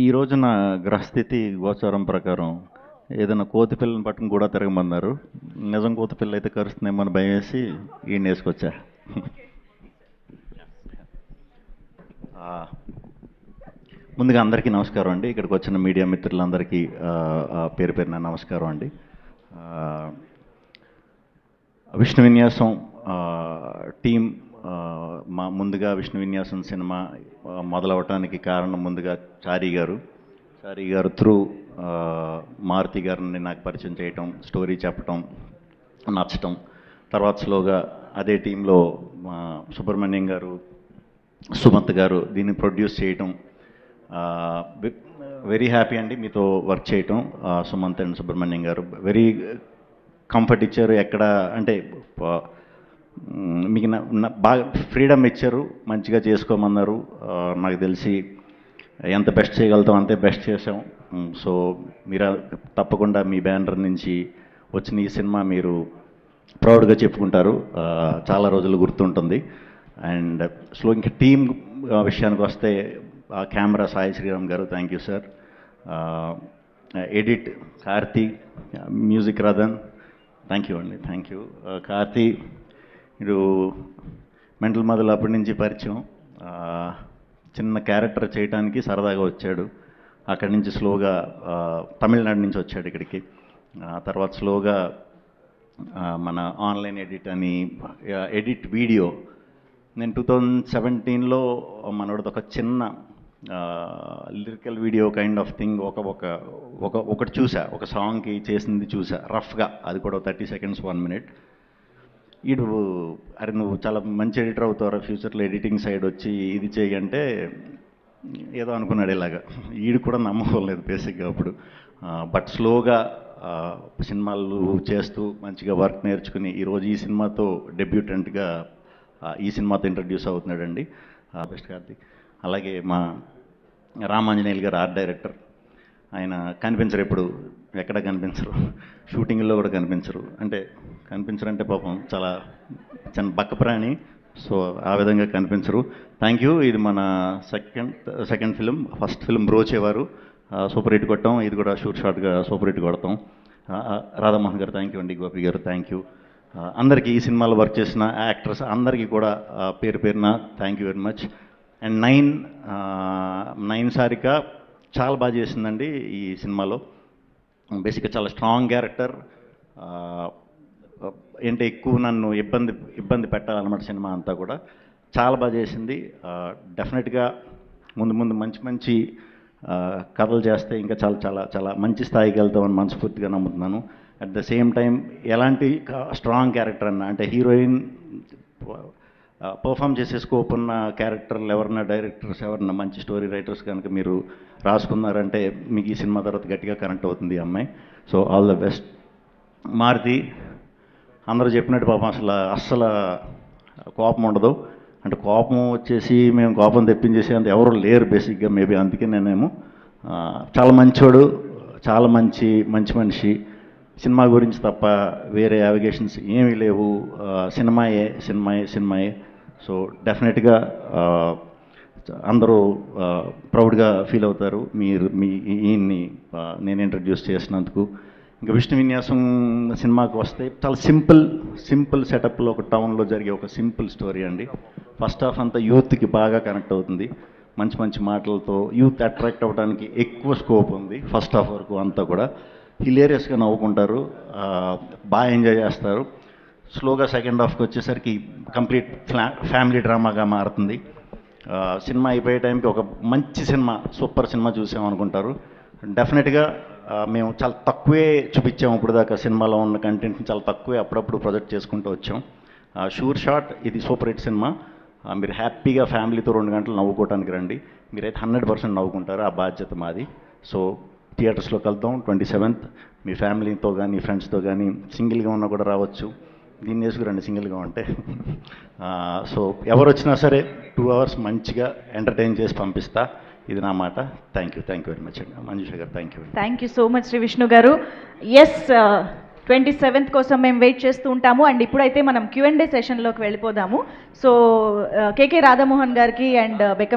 ఈ రోజున గ్రహస్థితి గోచారం ప్రకారం ఏదైనా కోతి పిల్లని పట్టుకుని కూడా తిరగమన్నారు. నిజం కోతి పిల్ల అయితే కరుస్తుందేమో అని భయం వేసి ఈయన వేసుకొచ్చా. ముందుగా అందరికీ నమస్కారం అండి. ఇక్కడికి వచ్చిన మీడియా మిత్రులందరికీ పేరు పేరున నమస్కారం అండి. విష్ణు విన్యాసం టీం ముందుగా విష్ణు విన్యాసం సినిమా మొదలవటానికి కారణం ముందుగా చారీ గారు త్రూ మారుతి గారిని నాకు పరిచయం చేయటం, స్టోరీ చెప్పటం, నచ్చటం. తర్వాత స్లోగా అదే టీంలో సుబ్రహ్మణ్యం గారు, సుమంత్ గారు దీన్ని ప్రొడ్యూస్ చేయటం. వెరీ హ్యాపీ అండి మీతో వర్క్ చేయటం. సుమంత్ అండ్ సుబ్రహ్మణ్యం గారు వెరీ కంఫర్ట్ ఇచ్చారు. ఎక్కడ అంటే మీకు బాగా ఫ్రీడమ్ ఇచ్చారు, మంచిగా చేసుకోమన్నారు. నాకు తెలిసి ఎంత బెస్ట్ చేయగలుగుతాం అంతే బెస్ట్ చేసాం. సో మీరు తప్పకుండా మీ బ్యానర్ నుంచి వచ్చిన ఈ సినిమా మీరు ప్రౌడ్గా చెప్పుకుంటారు, చాలా రోజులు గుర్తుంటుంది. అండ్ సో ఇంకా టీం విషయానికి వస్తే కెమెరా సాయి శ్రీరామ్ గారు, thank you sir. Edit Karthi, music Radan, thank you అండి, థ్యాంక్ యూ. కార్తీ మీరు మెంటల్ మొదలు అప్పటి నుంచి పరిచయం. చిన్న క్యారెక్టర్ చేయడానికి సరదాగా వచ్చాడు. అక్కడి నుంచి స్లోగా తమిళనాడు నుంచి వచ్చాడు ఇక్కడికి. తర్వాత స్లోగా మన ఆన్లైన్ ఎడిట్ అని ఎడిట్ వీడియో నేను 2017లో మనోడిది ఒక చిన్న lyrical video kind of thing ఒకటి చూసా, ఒక సాంగ్కి చేసింది చూసా రఫ్గా. అది కూడా 30 seconds 1 minute. అరే నువ్వు చాలా మంచి ఎడిటర్ అవుతావు, ఫ్యూచర్లో ఎడిటింగ్ సైడ్ వచ్చి ఇది చేయంటే ఏదో అనుకున్నాడు. ఇలాగా ఈడు కూడా నమ్మకలేదు బేసిక్గా అప్పుడు. బట్ స్లోగా సినిమాలు చేస్తూ మంచిగా వర్క్ నేర్చుకుని ఈరోజు ఈ సినిమాతో డెబ్యూటెంట్గా ఈ సినిమాతో ఇంట్రడ్యూస్ అవుతున్నాడండి. బెస్ట్ కార్తీక్. అలాగే మా రామాంజనేయులు గారు ఆర్ట్ డైరెక్టర్. ఆయన కనిపించరు, ఎప్పుడు ఎక్కడ కనిపించరు, షూటింగ్లో కూడా కనిపించరు. అంటే కనిపించరంటే పాపం చాలా చిన్న బక్క ప్రాణి, సో ఆ విధంగా కనిపించరు. Thank you. ఇది మన second film. First film Brochevaru super hit కొట్టాం, ఇది కూడా షార్ట్గా సూపర్ హిట్ కొడతాం. రాధామోహన్ గారు థ్యాంక్ యూ అండి, గోపి గారు థ్యాంక్ యూ. అందరికీ ఈ సినిమాలో వర్క్ చేసిన యాక్టర్స్ అందరికీ కూడా పేరు పేరున thank you very much. And nine Sarika చాలా బాగా చేసిందండి ఈ సినిమాలో. బేసిక్గా చాలా స్ట్రాంగ్ క్యారెక్టర్. ఏంటంటే ఎక్కువ నన్ను ఇబ్బంది పెట్టాలన్నమాట సినిమా అంతా కూడా. చాలా బాగా చేసింది. డెఫినెట్గా ముందు మంచి కథలు చేస్తే ఇంకా చాలా చాలా చాలా మంచి స్థాయికి వెళ్తామని మనస్ఫూర్తిగా నమ్ముతున్నాను. అట్ ద సేమ్ టైం ఎలాంటి స్ట్రాంగ్ క్యారెక్టర్ అన్న అంటే హీరోయిన్ పర్ఫామ్ చేసే స్కోప్ ఉన్న క్యారెక్టర్లు ఎవరన్నా, డైరెక్టర్స్ ఎవరన్నా, మంచి స్టోరీ రైటర్స్ కనుక మీరు రాసుకున్నారంటే మీకు ఈ సినిమా తర్వాత గట్టిగా కనెక్ట్ అవుతుంది ఈ అమ్మాయి. So all the best. Maruti అందరూ చెప్పినట్టు పాపం అస్సలు కోపం ఉండదు. అంటే కోపం వచ్చేసి మేము కోపం తెప్పించేసి అంత ఎవరు లేరు బేసిక్గా. మేబీ అందుకే నేనేమో చాలా మంచోడు, చాలా మంచి మనిషి. సినిమా గురించి తప్ప వేరే అవిగేషన్స్ ఏమీ లేవు. సినిమాయే. సో డెఫినెట్గా అందరూ ప్రౌడ్గా ఫీల్ అవుతారు ఈయన్ని నేను ఇంట్రడ్యూస్ చేసినందుకు. ఇంకా విష్ణు విన్యాసం సినిమాకి వస్తే చాలా సింపుల్ సెటప్లో ఒక టౌన్లో జరిగే ఒక సింపుల్ స్టోరీ అండి. ఫస్ట్ హాఫ్ అంతా యూత్కి బాగా కనెక్ట్ అవుతుంది. మంచి మాటలతో యూత్ అట్రాక్ట్ అవ్వడానికి ఎక్కువ స్కోప్ ఉంది. ఫస్ట్ హాఫ్ వరకు అంతా కూడా హిలేరియస్గా నవ్వుకుంటారు, బాగా ఎంజాయ్ చేస్తారు. స్లోగా సెకండ్ హాఫ్కి వచ్చేసరికి కంప్లీట్ ఫ్యామిలీ డ్రామాగా మారుతుంది. సినిమా అయిపోయే టైంకి ఒక మంచి సినిమా, సూపర్ సినిమా చూసామనుకుంటారు. డెఫినెట్గా మేము చాలా తక్కువే చూపించాము ఇప్పుడు దాకా. సినిమాలో ఉన్న కంటెంట్ని చాలా తక్కువే అప్పుడప్పుడు ప్రొజెక్ట్ చేసుకుంటూ వచ్చాం. షూర్ షాట్ ఇది సూపర్ హిట్ సినిమా. మీరు హ్యాపీగా ఫ్యామిలీతో 2 గంటలు నవ్వుకోవడానికి రండి. మీరైతే 100% నవ్వుకుంటారు, ఆ బాధ్యత మాది. సో థియేటర్స్లో కలుద్దాం 27th. మీ ఫ్యామిలీతో కానీ ఫ్రెండ్స్తో కానీ, సింగిల్గా ఉన్నా కూడా రావచ్చు. దీన్ని వేసుకురండి సింగిల్గా ఉంటే. సో ఎవరు వచ్చినా సరే 2 hours మంచిగా ఎంటర్టైన్ చేసి పంపిస్తా, ఇది నా మాట. థ్యాంక్ యూ వెరీ మచ్ అండి. మంజుష గారు thank you so much Shri Vishnu గారు. ఎస్, 27th కోసం మేము వెయిట్ చేస్తూ ఉంటాము. అండ్ ఇప్పుడైతే మనం Q&A సెషన్లోకి వెళ్ళిపోదాము. సో కేకే రాధామోహన్ గారికి అండ్ బెక్కం